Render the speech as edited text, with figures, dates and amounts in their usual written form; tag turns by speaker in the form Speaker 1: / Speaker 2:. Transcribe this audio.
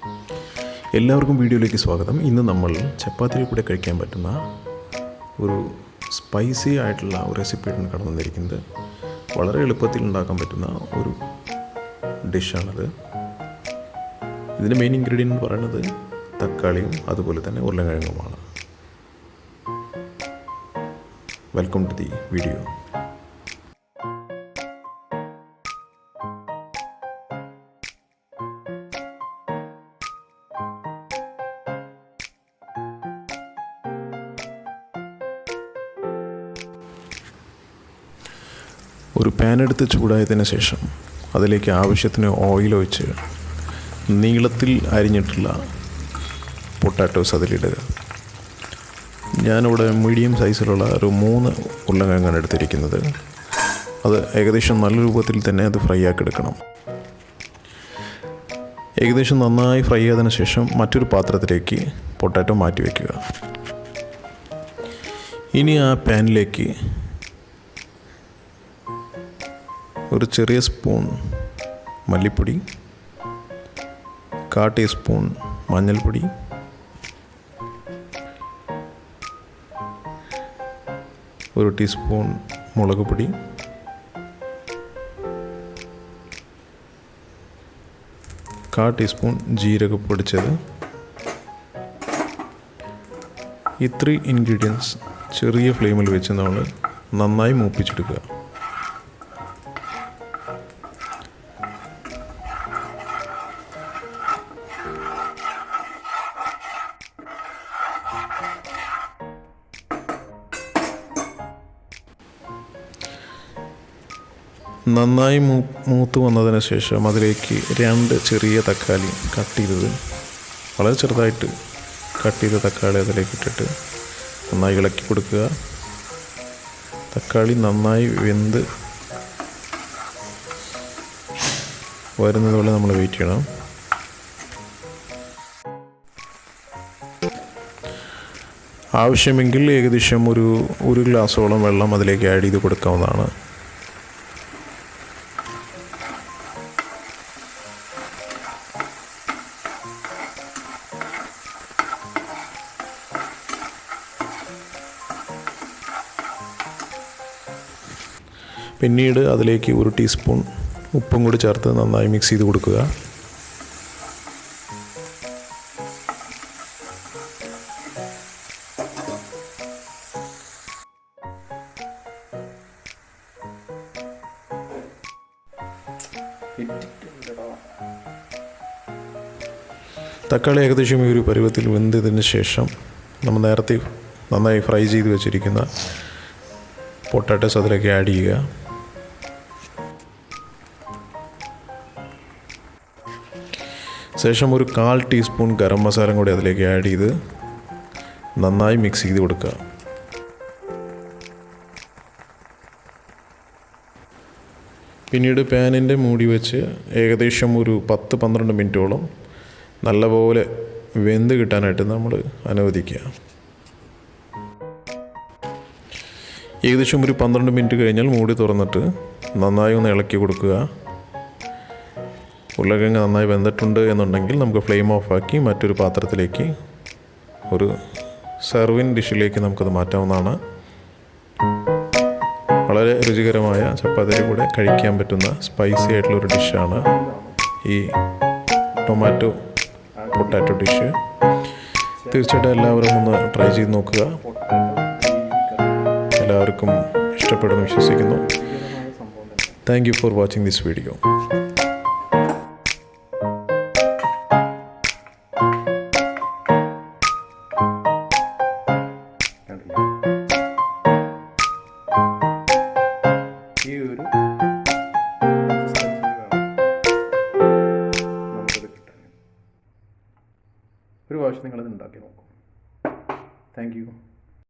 Speaker 1: എല്ലാവർക്കും വീഡിയോയിലേക്ക് സ്വാഗതം. ഇന്ന് നമ്മൾ ചപ്പാത്തിയിൽ കൂടെ കഴിക്കാൻ പറ്റുന്ന ഒരു സ്പൈസി ആയിട്ടുള്ള ഒരു റെസിപ്പിയാണ് കടന്നു വന്നിരിക്കുന്നത്. വളരെ എളുപ്പത്തിൽ ഉണ്ടാക്കാൻ പറ്റുന്ന ഒരു ഡിഷാണത്. ഇതിൻ്റെ മെയിൻ ഇൻഗ്രീഡിയൻ്റ് എന്ന് പറയുന്നത് തക്കാളിയും അതുപോലെ തന്നെ ഉരുളക്കിഴങ്ങുമാണ്. Welcome to the video. ഒരു പാൻ എടുത്ത് ചൂടായതിന് ശേഷം അതിലേക്ക് ആവശ്യത്തിന് ഓയിൽ ഒഴിച്ച് നീളത്തിൽ അരിഞ്ഞിട്ടുള്ള പൊട്ടാറ്റോസ് അതിലിടുക. ഞാനിവിടെ മീഡിയം സൈസിലുള്ള ഒരു 3 ഉരുളക്കിഴങ്ങാണ് എടുത്തിരിക്കുന്നത്. അത് ഏകദേശം നല്ല രൂപത്തിൽ തന്നെ അത് ഫ്രൈ ആക്കി എടുക്കണം. ഏകദേശം നന്നായി ഫ്രൈ ആയതിനു ശേഷം മറ്റൊരു പാത്രത്തിലേക്ക് പൊട്ടാറ്റോ മാറ്റി വയ്ക്കുക. ഇനി ആ പാനിലേക്ക് ഒരു ചെറിയ സ്പൂൺ മല്ലിപ്പൊടി, 1/4 ടീസ്പൂൺ മഞ്ഞൾപ്പൊടി, ഒരു ടീസ്പൂൺ മുളക് പൊടി, കാൽ ടീസ്പൂൺ ജീരകം പൊടിച്ചത്. ഇത്രയും ഇൻഗ്രീഡിയൻസ് ചെറിയ ഫ്ലെയിമിൽ വെച്ച് നമ്മൾ നന്നായി മൂപ്പിച്ചെടുക്കുക. നന്നായി മൂത്ത് വന്നതിന് ശേഷം അതിലേക്ക് 2 ചെറിയ തക്കാളി കട്ട് ചെയ്തത്, വളരെ ചെറുതായിട്ട് കട്ട് ചെയ്ത തക്കാളി അതിലേക്ക് ഇട്ടിട്ട് നന്നായി ഇളക്കി കൊടുക്കുക. തക്കാളി നന്നായി വെന്ത് വരുന്നത് പോലെ നമ്മൾ വെയിറ്റ് ചെയ്യണം. ആവശ്യമെങ്കിൽ ഏകദേശം ഒരു ഗ്ലാസോളം വെള്ളം അതിലേക്ക് ആഡ് ചെയ്ത് കൊടുക്കാവുന്നതാണ്. പിന്നീട് അതിലേക്ക് 1 ടീസ്പൂൺ ഉപ്പും കൂടി ചേർത്ത് നന്നായി മിക്സ് ചെയ്ത് കൊടുക്കുക. തക്കാളി ഏകദേശം ഈ ഒരു പരുവത്തിൽ വെന്തതിന് ശേഷം നമ്മൾ നേരത്തെ നന്നായി ഫ്രൈ ചെയ്ത് വെച്ചിരിക്കുന്ന പൊട്ടാറ്റോസ് അതിലേക്ക് ആഡ് ചെയ്യുക. ശേഷം ഒരു 1/4 ടീസ്പൂൺ ഗരം മസാല കൂടി അതിലേക്ക് ആഡ് ചെയ്ത് നന്നായി മിക്സ് ചെയ്ത് കൊടുക്കുക. പിന്നീട് പാനിൻ്റെ മൂടി വെച്ച് ഏകദേശം ഒരു 10-12 മിനിറ്റോളം നല്ലപോലെ വെന്ത് കിട്ടാനായിട്ട് നമ്മൾ അനുവദിക്കുക. ഏകദേശം ഒരു 12 മിനിറ്റ് കഴിഞ്ഞാൽ മൂടി തുറന്നിട്ട് നന്നായി ഒന്ന് ഇളക്കി കൊടുക്കുക. ഉരുളക്കിഴങ്ങ് നന്നായി വെന്തിട്ടുണ്ട് എന്നുണ്ടെങ്കിൽ നമുക്ക് ഫ്ലെയിം ഓഫാക്കി മറ്റൊരു പാത്രത്തിലേക്ക്, ഒരു സെർവിങ് ഡിഷിലേക്ക് നമുക്കത് മാറ്റാവുന്നതാണ്. വളരെ രുചികരമായ ചപ്പാത്തിയിൽ കൂടെ കഴിക്കാൻ പറ്റുന്ന സ്പൈസി ആയിട്ടുള്ളൊരു ഡിഷാണ് ഈ ടൊമാറ്റോ പൊട്ടാറ്റോ ഡിഷ്. തീർച്ചയായിട്ടും എല്ലാവരും ഒന്ന് ട്രൈ ചെയ്ത് നോക്കുക. എല്ലാവർക്കും ഇഷ്ടപ്പെടുമെന്ന് വിശ്വസിക്കുന്നു. Thank you for watching this video. ഒരു പ്രാവശ്യം നിങ്ങളത് ഉണ്ടാക്കി നോക്കൂ. Thank you.